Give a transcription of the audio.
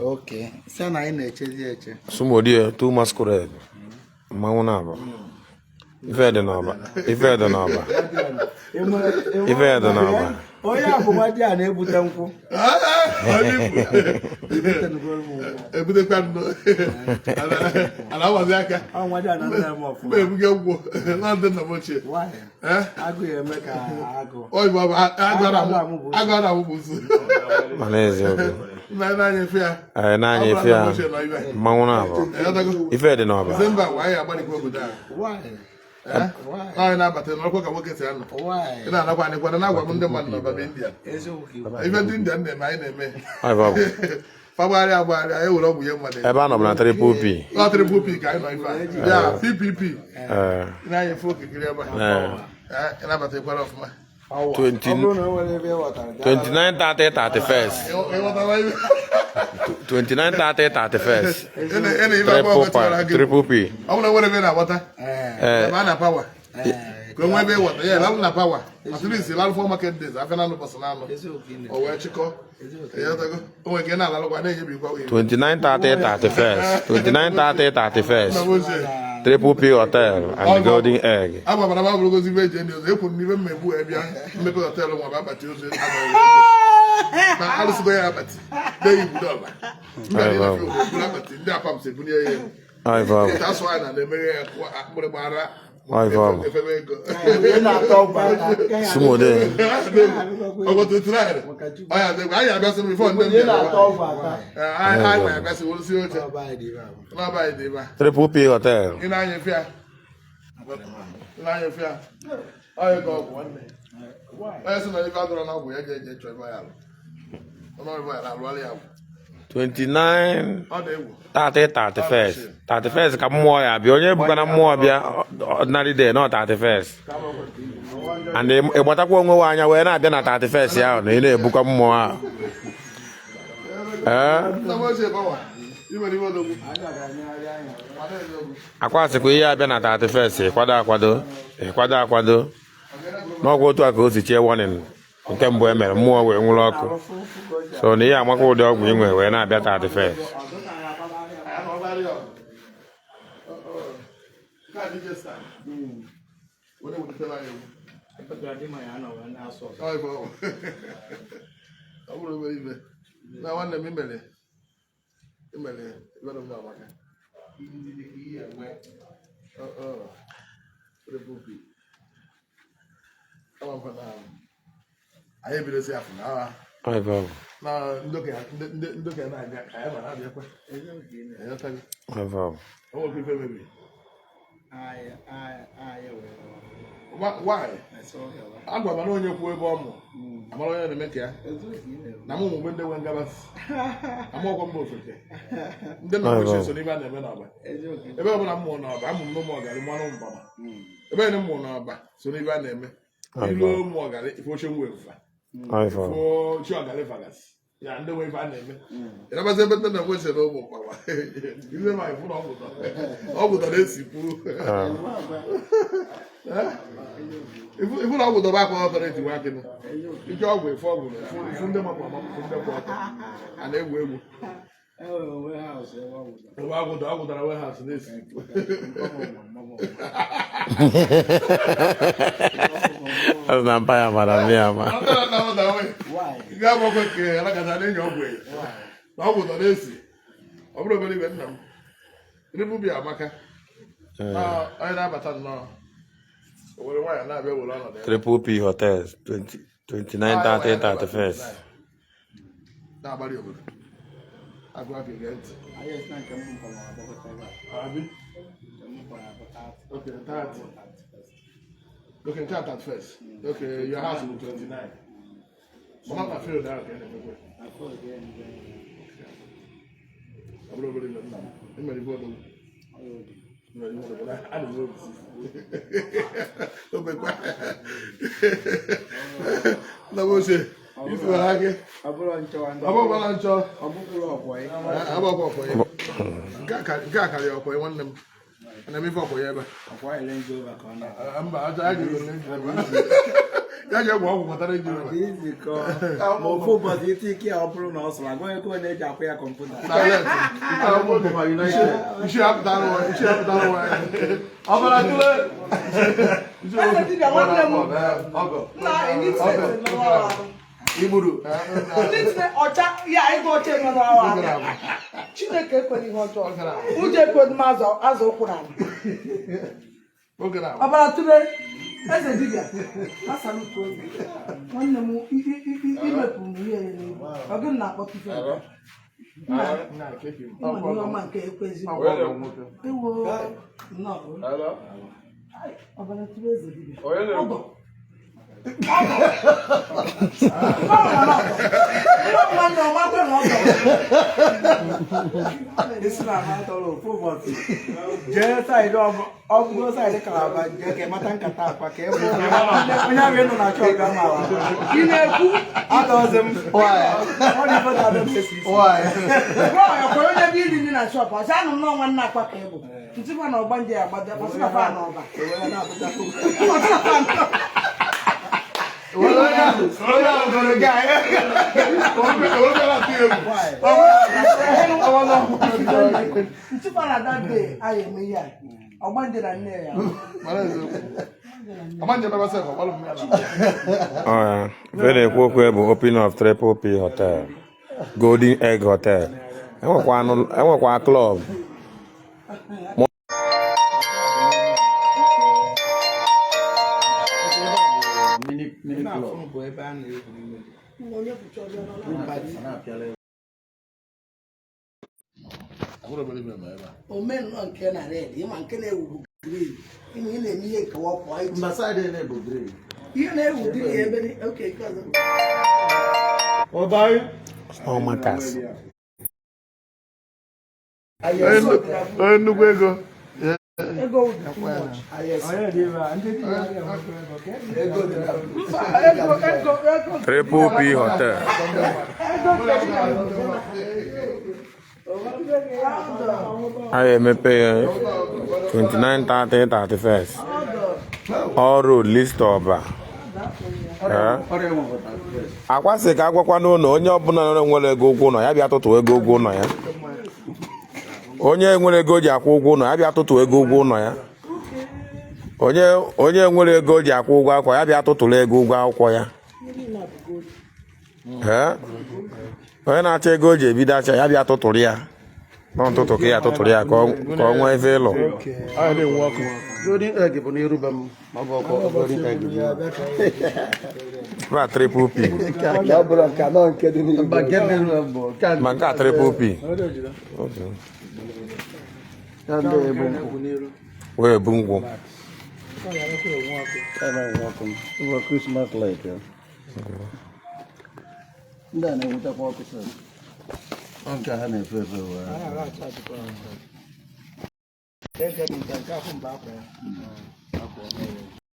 Okay. Sana anyị na-eche. Sumodie too masquerade. Mmanwụ na-aba. Ife dị n'ọba. Onye abụ nwadị a na-ebute nkwụ. Ebutekwa nnọọ. Ala wazi aka. Ọ nwadị a na-eme ọfụma. Ebuge ngwọ. Na ndị nna m ochie. Agụ ya eme ka agụ. Oyi baba agara m bụ nso. Mana eziokwu. N'anya efe ya. N'anya efe ya. Mmanwụ na-aba. Ife dị n'ọba. Zemba wa ya agbalikwa obodo a. Anyị na-abata n'ọkwa ka nwoke si anọ. Ị na-anakwa anyị kwado na-agwa m ndị mmadụ n'ọba India. Ife ndị India na-eme anyị na-eme. Fagharịa anyị were ọgwụ ihe mmadụ. Ebe a nọ bụ na Triple P. Triple P ka anyị nọ ife a. Ya PPP. Na-anya efe okirikiri ebe a. Ị na-abata ịkwara ọfụma. 29, 30, 31st. 29, 30, 31st. Triple P. I'm not going to water. Man, power. Go away, water. Yeah, I'm not power. At least a lot of market days. I can't know personal. Or where Chico. Oh, again, I'll go. 29, 30, 31st. 29, 30, 31st. Triple P Hotel and the Golden Egg. I'm about to go to the Virgin. They couldn't even make a hotel about Tuesday. ALUSI go but they would have. That's why they marry Sumode. I want to try. I have best before. I best will see you. Triple P Hotel. In your fear. I go one day. That's not if I don't know where I get trial. 29, 30, 31st. 31st ka mmụọ ya bịa onye ebuka na mmụọ bịa ordinary day not 31st. And ịgbatakwa onwe anya wee na-abịa na 31st ya na ị na-ebuka mmụọ a. Akwasịkwa ihe abịa na 31st ịkwado akwado. N'ọgwụ otu a ka o si chie warning. Nke mbụ emere mmụọ wee nwụrụ ọkụ. So na ihe amakwa ụdị ọgwụ inwe wee na-abịa 31st. I have been after now. I vow. Now, look at I vow. Why? I'm going to know your poor bomb. I'm going to make ya. I'm going to win the I'm more comfortable. Then I was even a man. If I'm more now, I'm no more than one of them. If I'm more now, so if I name it, you more than if you should win. I vow. For sure, Galifagas. Yeah, and the way I name it. It was a better than what's a low power. You know my foot over the if you know the back of the working, you go away forward from them and they will. Warehouse. Warehouse. This. That's not bad, madam. Why? You got one quick, like I said, in your way. Now with the lazy. I'm not believing them. It will be a maca. I never know. Triple P Hotels, 29, 30, 31st. I go up again. Okay, 30. Okay, count at first. Okay, your house will be 29. I'm not afraid of that again. I'm not really good now. I'm ready for them. I don't know. No, what's it? If you like it, I'm going to one them. And I'm for you. I'm Ya je gwa ọgwụ matara eji ụwa. Ma ofu ụbọchị iti ike ya ọ bụrụ na ọ sọrọ agwaghị ka ọ na-eji akwụ ya kọmputa. Isi apụtara ụwa. Ọbara tụle. Igburu. Ọcha ya ịga ọcha emere ahụ. Chineke ekweghị ihe ọjọọ. Ụjọ ekweghị m azụ ụkwụ na ọbara tụle. Eze dibịa, asara uko nwanne m imepụ m ihe n'egwu. Ọ gị na-akpọta ife ịma ihe ọma nke ekwezi ewo ọbara tụle eze dibịa. Ọgọ jee saịdị ọbụgo saịdị kalaba jee ka ịmata nkata akwa ka ebe onye ahụ ịnụ na chọọ ga ma ị na-ekwu atọzi m onye bụ iri nri na shọp ọzọ anụ m n'ọnwa nna akwa ka ịbụ ntịkwa na ọgba nje ya gbado ọsịnafa n'ọba ntịkwa na dade anyị eme ya ọgba nje na nne ya very ekwu bụ opening of Triple P Hotel, Golden Egg Hotel. Enwekwa club. omenụ nke na red ịma nke na-ewu green ịma ị na-eme ihe nke wọpụ ihe na-ewu green ebe oke Small matters. Nnukwu ego. ego Triple P Hotel. I emepe 29, 30, 31st. All road list Oba. Akwasị ka agwakwa n'ụlọ onye ọbụla nwere ego ụgwọ ụlọ ya bịa tụtụ ego ụgwọ ụlọ ya. Onye nwere ego ji akwụ ụgwọ ụlọ ya bịa tụtụ ego ụgwọ ụlọ ya. Onye nwere ego ji akwụ ụgwọ akwụkwọ ya bịa tụtụrụ ego ụgwọ akwụkwọ ya. Onye na-achọ ego ji ebido acha ya bịa tụtụrụ ya. N'ụtụtụ ka ya tụtụrụ ya ka ọ nwee ebe ịlụ. Golden egg bụ n'irube m ma ọ bụ ọkụ golden egg. Ma Triple P. Ma nke a Triple P. Wee bụ ngwụ. Christmas light. Ndị a na-enwetakwa ọkụ sọ. Nke ha na-efe efe